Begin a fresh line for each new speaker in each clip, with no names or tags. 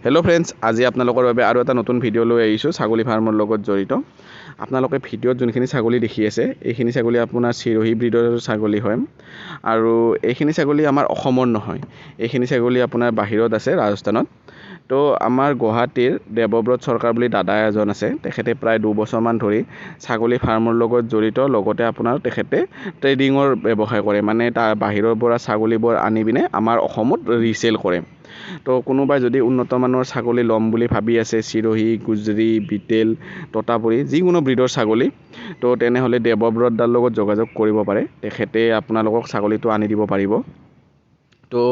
Hello' friends, আজি আপোনালোকৰ বাবে আৰু এটা নতুন ভিডিঅ' লৈ আহিছোঁ ছাগলী ফাৰ্মৰ লগত জড়িত। আপোনালোকে ভিডিঅ'ত যোনখিনি ছাগলী দেখি আছে এইখিনি ছাগলী আপোনাৰ চিৰোহী ব্ৰিডৰ ছাগলী হয় আৰু এইখিনি ছাগলী আমাৰ অসমৰ নহয়। এইখিনি ছাগলী আপোনাৰ বাহিৰত আছে, ৰাজস্থানত। তো আমাৰ গুৱাহাটীৰ দেৱব্ৰত চৰকাৰ বুলি দাদা এজন আছে, তেখেতে প্ৰায় 2 বছৰমান ধৰি ছাগলী ফাৰ্মৰ লগত জড়িত, লগতে আপোনাৰ তেখেতে ট্ৰেডিঙৰ ব্যৱসায় কৰে, মানে তাৰ বাহিৰৰ পৰা ছাগলীবোৰ আনি পিনে আমাৰ অসমত ৰিচেল কৰে। তো কোনোবাই যদি উন্নত মানৰ ছাগলী ল'ম বুলি ভাবি আছে, চিৰোহী, গুজৰি, বিটেল, ততাপুৰী যিকোনো ব্ৰিডৰ ছাগলী, তো তেনেহ'লে দেৱব্ৰত দাৰ লগত যোগাযোগ কৰিব পাৰে। তেখেতে আপোনালোকক ছাগলীটো আনি দিব পাৰিব। তো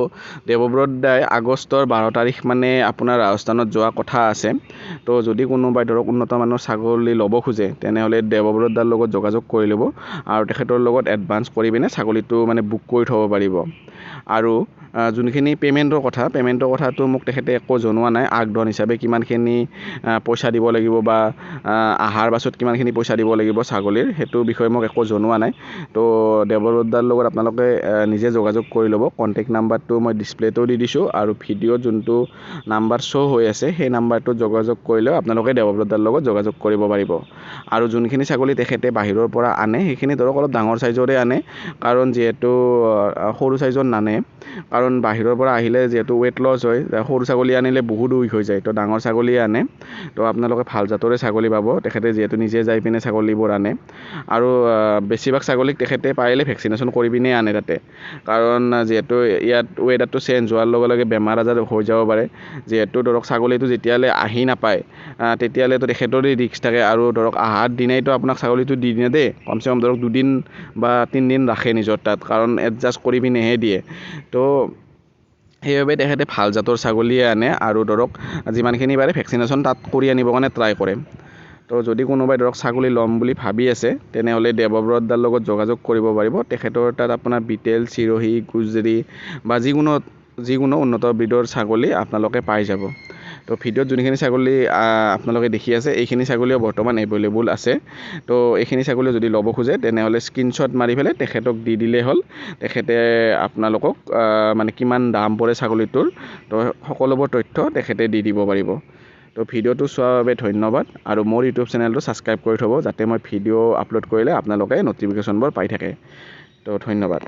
দেৱব্ৰত দাই আগষ্টৰ 12 তাৰিখ মানে আপোনাৰ ৰাজস্থানত যোৱা কথা আছে। তো যদি কোনোবাই ধৰক উন্নত মানৰ ছাগলী ল'ব খোজে তেনেহ'লে দেৱব্ৰত দাৰ লগত যোগাযোগ কৰি ল'ব আৰু তেখেতৰ লগত এডভান্স কৰি পিনে ছাগলীটো মানে বুক কৰি থ'ব পাৰিব। আৰু যোনখিনি পে'মেণ্টৰ কথাটো মোক তেখেতে একো জনোৱা নাই। আগধন হিচাপে কিমানখিনি পইচা দিব লাগিব বা অহাৰ পাছত কিমানখিনি পইচা দিব লাগিব ছাগলীৰ, সেইটো বিষয়ে মোক একো জনোৱা নাই। তো দেৱব্ৰত দাৰ লগত আপোনালোকে নিজে যোগাযোগ কৰি ল'ব। কণ্টেক্ট নাম্বাৰটো মই ডিছপ্লেটো দি দিছোঁ আৰু ভিডিঅ'ত যোনটো নাম্বাৰ শ্ব' হৈ আছে সেই নাম্বাৰটোত যোগাযোগ কৰিলেও আপোনালোকে দেৱব্ৰত দাৰ লগত যোগাযোগ কৰিব পাৰিব। আৰু যোনখিনি ছাগলী তেখেতে বাহিৰৰ পৰা আনে সেইখিনি ধৰক অলপ ডাঙৰ ছাইজৰে আনে, কাৰণ যিহেতু সৰু ছাইজৰ নানে, কাৰণ বাহিৰৰ পৰা আহিলে যিহেতু ৱেট লছ হয়। সৰু ছাগলী আনিলে বহুত উইক হৈ যায়, তো ডাঙৰ ছাগলীয়ে আনে। তো আপোনালোকে ভাল জাতৰে ছাগলী পাব, তেখেতে যিহেতু নিজে যাই পিনে ছাগলীবোৰ আনে। আৰু বেছিভাগ ছাগলীক তেখেতে পাৰিলে ভেকচিনেশ্যন কৰি পিনে আনে তাতে, কাৰণ যিহেতু ইয়াত ৱেডাৰটো চেঞ্জ হোৱাৰ লগে লগে বেমাৰ আজাৰ হৈ যাব পাৰে। যিহেতু ধৰক ছাগলীটো যেতিয়ালৈ আহি নাপায় তেতিয়ালৈতো তেখেতৰে ৰিস্ক থাকে, আৰু ধৰক অহাৰ দিনাইতো আপোনাক ছাগলীটো দি নিদিয়ে, কমচে কম ধৰক 2 দিন বা 3 দিন ৰাখে নিজৰ তাত, কাৰণ এডজাষ্ট কৰি পিনেহে দিয়ে। তো সেইবাবে তেখেতে ভাল জাতৰ ছাগলীয়ে আনে আৰু ধৰক যিমানখিনি পাৰে ভেকচিনেশ্যন তাত কৰি আনিবৰ কাৰণে ট্ৰাই কৰে। তো যদি কোনোবাই ধৰক ছাগলী ল'ম বুলি ভাবি আছে তেনেহ'লে দেৱব্ৰত দাৰ লগত যোগাযোগ কৰিব পাৰিব। তেখেতৰ তাত আপোনাৰ বিটেল, চিৰোহী, গুজৰি বা যিকোনো উন্নত ব্ৰিডৰ ছাগলী আপোনালোকে পাই যাব। তো ভিডিঅ'ত যোনখিনি ছাগলী আপোনালোকে দেখি আছে এইখিনি ছাগলীও বৰ্তমান এভেইলেবল আছে। তো এইখিনি ছাগলী যদি ল'ব খোজে তেনেহ'লে স্ক্ৰীনশ্বট মাৰি পেলাই তেখেতক দি দিলেই হ'ল। তেখেতে আপোনালোকক মানে কিমান দাম পৰে ছাগলীটোৰ, তো সকলোবোৰ তথ্য তেখেতে দি দিব পাৰিব। তো ভিডিঅ'টো চোৱাৰ বাবে ধন্যবাদ, আৰু মোৰ ইউটিউব চেনেলটো ছাবস্ক্ৰাইব কৰি থ'ব, যাতে মই ভিডিঅ' আপলোড কৰিলে আপোনালোকে ন'টিফিকেশ্যনবোৰ পাই থাকে। তো ধন্যবাদ।